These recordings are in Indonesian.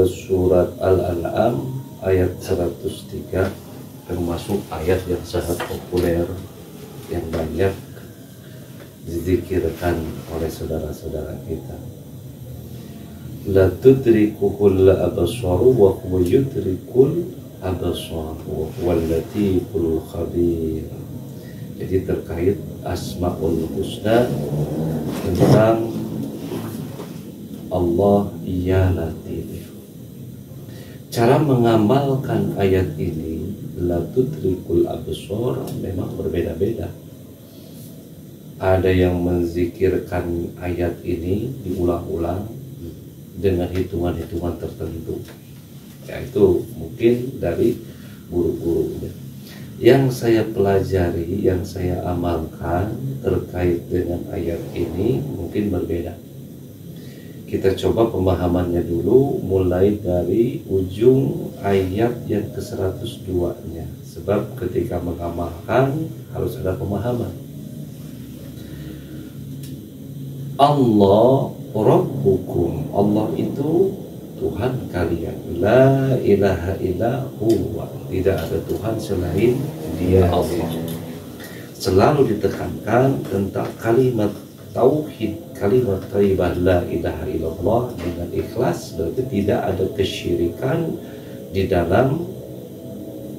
Surat Al-An'am ayat 103, termasuk ayat yang sangat populer yang banyak dizikirkan oleh saudara-saudara kita. La tudrikuhul absaru wa huwa yudrikul absar wa huwal latiful khabir. Jadi terkait Asmaul Husna tentang Allah Ya Latif. Cara mengamalkan ayat ini, la tudrikul absar, memang berbeda-beda. Ada yang menzikirkan ayat ini diulang-ulang dengan hitungan-hitungan tertentu. Ya, itu mungkin dari guru-gurunya. Yang saya pelajari, yang saya amalkan terkait dengan ayat ini mungkin berbeda. Kita coba pemahamannya dulu, mulai dari ujung ayat yang ke-102-nya. Sebab ketika mengamalkan harus ada pemahaman. Allah Rabbukum, Allah itu Tuhan kalian. La ilaha illa huwa, tidak ada Tuhan selain Dia, Allah. Selalu ditekankan tentang kalimat tauhid, kalimat thayyibah la ilaha illallah dengan ikhlas, berarti tidak ada kesyirikan di dalam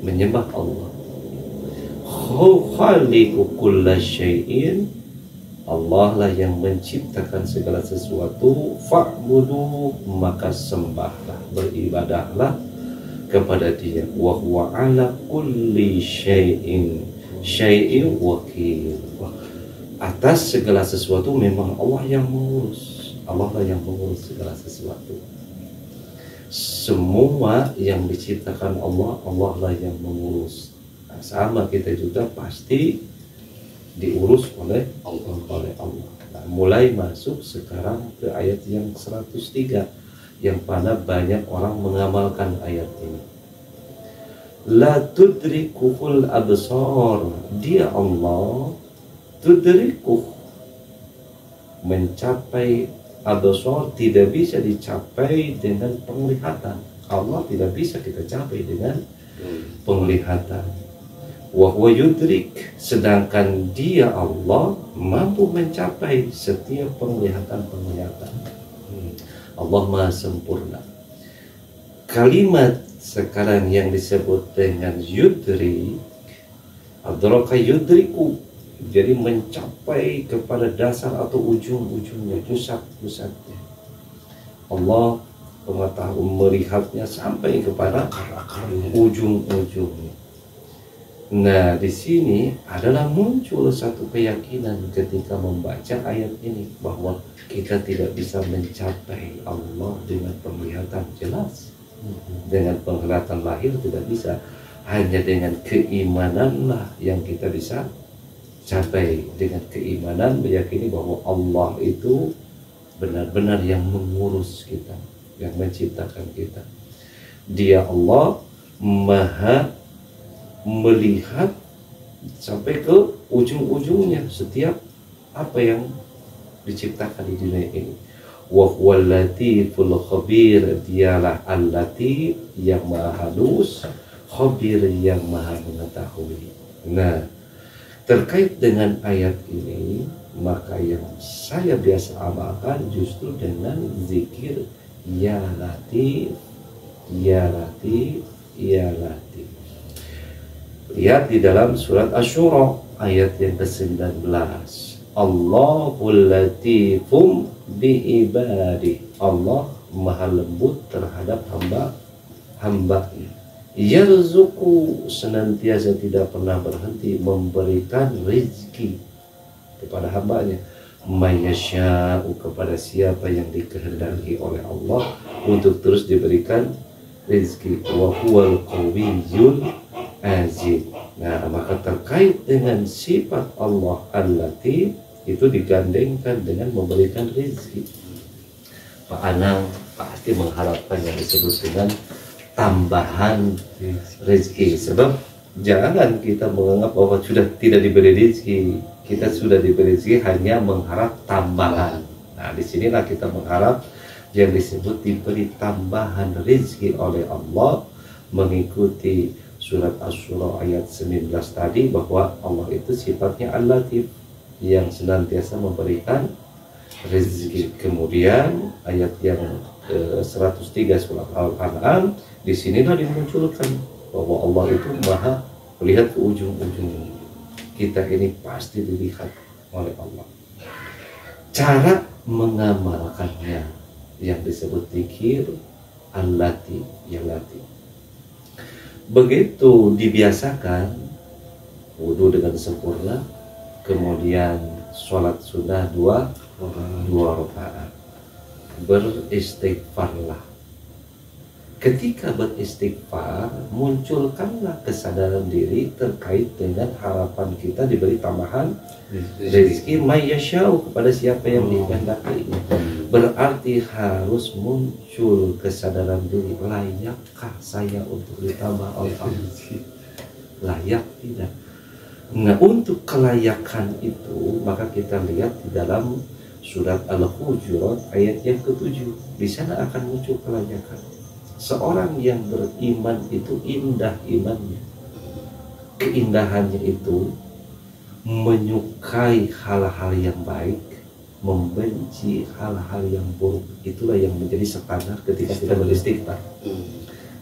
menyembah Allah. Khaliqu kulla syai'in, Allah lah yang menciptakan segala sesuatu. Fa'budu, maka sembahlah, beribadahlah kepada Dia. Wa huwa ala kulli syai'in wakil. Atas segala sesuatu memang Allah yang mengurus. Allah lah yang mengurus segala sesuatu. Semua yang diciptakan Allah, Allah lah yang mengurus. Nah, sama kita juga pasti diurus oleh Allah. Nah, mulai masuk sekarang ke ayat yang 103, yang pada banyak orang mengamalkan ayat ini. La tudrikuhul absar, Dia Allah tudrikuh, mencapai absar, tidak bisa dicapai dengan penglihatan. Allah tidak bisa kita capai dengan penglihatan. Wa huwa yudrik, sedangkan Dia Allah mampu mencapai setiap penglihatan. Allah Maha sempurna. Kalimat sekarang yang disebut dengan yudrik, adraka yudriku, jadi mencapai kepada dasar atau ujung-ujungnya, pusat-pusatnya. Allah pengetahuan melihatnya sampai kepada ujung-ujungnya. Nah, di sini adalah muncul satu keyakinan ketika membaca ayat ini, bahwa kita tidak bisa mencapai Allah dengan penglihatan jelas, dengan penglihatan lahir tidak bisa. Hanya dengan keimananlah yang kita bisa capai. Dengan keimanan meyakini bahwa Allah itu benar-benar yang mengurus kita, yang menciptakan kita. Dia Allah Maha melihat sampai ke ujung-ujungnya setiap apa yang diciptakan di dunia ini. Wa huwal latiful khabir, Dialah al-latif yang maha halus, khabir yang maha mengetahui. Nah, terkait dengan ayat ini, maka yang saya biasa amalkan justru dengan zikir Ya Latif, Ya Latif, Ya Latif. Lihat di dalam surat Asy-Syura ayat yang ke-19. Allahul latifum biibadi, Allah maha lembut terhadap hamba-hambanya. Yarzuqu, senantiasa tidak pernah berhenti memberikan rezeki kepada hambanya. Mayasya'u, kepada siapa yang dikehendaki oleh Allah untuk terus diberikan rezeki. Wa huwal qawiyyul aziz. Nah, maka terkait dengan sifat Allah Al-Latif itu digandengkan dengan memberikan rezeki. Pak Anang pasti mengharapkan yang disebut dengan tambahan rezeki. Sebab jangan kita menganggap bahwa sudah tidak diberi rezeki, kita sudah diberi rezeki hanya mengharap tambahan. Nah, disinilah kita mengharap yang disebut diberi tambahan rezeki oleh Allah, mengikuti surat Asy-Syura ayat 19 tadi, bahwa Allah itu sifatnya Al-Latif yang senantiasa memberikan rezeki. Kemudian ayat yang 103 surat Al-An'am, di sinilah dimunculkan bahwa Allah itu maha melihat ke ujung-ujung kita ini, pasti dilihat oleh Allah. Cara mengamalkannya yang disebut zikir Al-Latif, yang Latif. Begitu dibiasakan wudu dengan sempurna, kemudian sholat sunnah dua rakaat, beristighfarlah. Ketika beristighfar, munculkanlah kesadaran diri terkait dengan harapan kita diberi tambahan rezeki mayyashau, kepada siapa yang dikehendaki. Berarti harus muncul kesadaran diri, layakkah saya untuk ditambah oleh Allah? Layak tidak? Nah, untuk kelayakan itu maka kita lihat di dalam surat Al-Hujurat ayat yang ke-7. Di sana akan muncul kelayakan. Seorang yang beriman itu indah imannya. Keindahannya itu menyukai hal-hal yang baik, membenci hal-hal yang buruk. Itulah yang menjadi standar ketika kita beristighfar.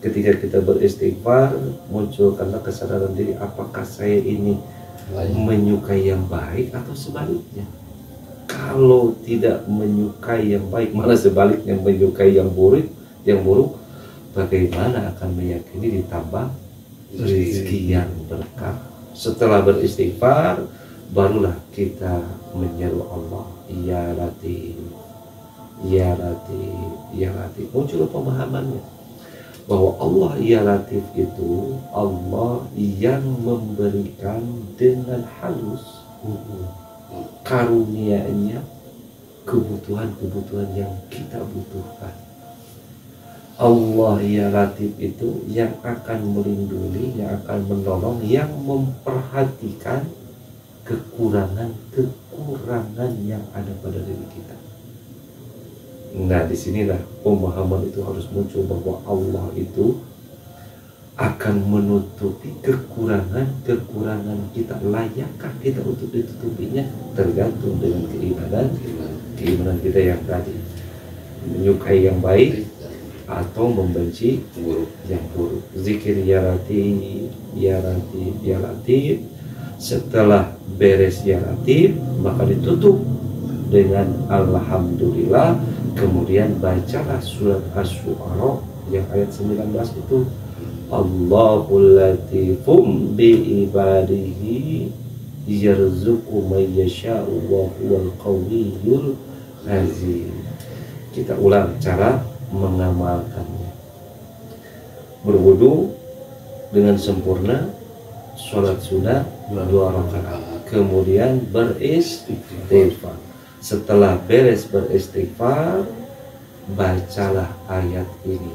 Ketika kita beristighfar, munculkanlah kesadaran diri, apakah saya ini menyukai yang baik atau sebaliknya. Kalau tidak menyukai yang baik, malah sebaliknya menyukai yang buruk, bagaimana akan meyakini ditambah rezeki yang berkah? Setelah beristighfar, barulah kita menyeru Allah, ya Latif, ya Latif, ya Latif. Muncul pemahamannya bahwa Allah ya Latif itu Allah yang memberikan dengan halus karunia-Nya kebutuhan-kebutuhan yang kita butuhkan. Allah ya Latif itu yang akan melindungi, yang akan menolong, yang memperhatikan kekurangan yang ada pada diri kita. Nah, disinilah pemahaman itu harus muncul bahwa Allah itu akan menutupi kekurangan kita. Layakkah kita untuk ditutupinya? Tergantung dengan keimanan kita yang tadi, menyukai yang baik atau membenci yang buruk. Zikir ya Latif, ya Latif, ya Latif. Setelah beres ya Latif, maka ditutup dengan Alhamdulillah. Kemudian bacalah surat Asy-Syu'ara yang ayat 19 itu, Allahul Latifum bi ibadihi yarzuqu may yasha'u wa huwal qawiyyul azim. Kita ulang cara mengamalkannya. Berwudu dengan sempurna, sholat sunnah 2 rakaat, kemudian beristighfar. Setelah beres beristighfar, bacalah ayat ini,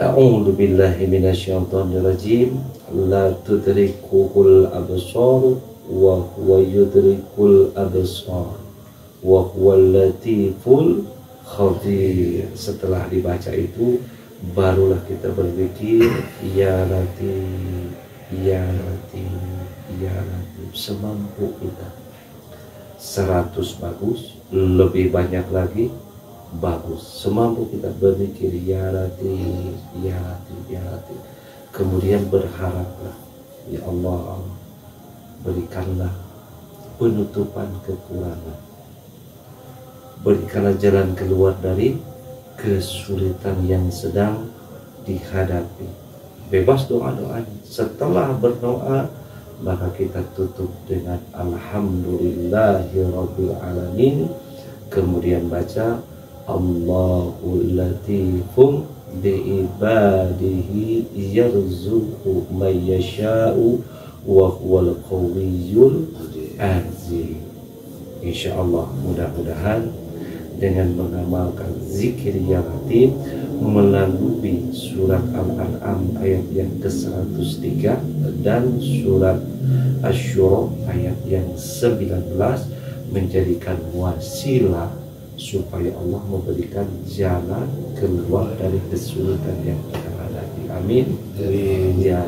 A'udzu billahi minasyaitonir rajim, la tudrikuhul absar wa huwa yudrikul absar wa huwal latiful khabir. Setelah dibaca itu, barulah kita berzikir ya Latif, ya Latif, ya Latif, semampu kita. 100 bagus, lebih banyak lagi bagus, semampu kita berzikir ya Latif, ya Latif, ya Latif. Kemudian berharaplah, ya Allah, berikanlah penutupan kekurangan, berikanlah jalan keluar dari kesulitan yang sedang dihadapi. Bebas doa-doanya. Setelah berdoa, maka kita tutup dengan Alhamdulillahirabbil alamin. Kemudian baca Allahul Latifum bi ibadihi yarzuqu may yasha'u wa huwal qawiyyul azim. Insyaallah, mudah-mudahan dengan mengamalkan zikir ya Latif melalui surat Al-An'am ayat yang ke-103 dan surat Asy-Syura ayat yang 19, menjadikan wasilah supaya Allah memberikan jalan keluar dari kesulitan yang kita hadapi. Amin. Ya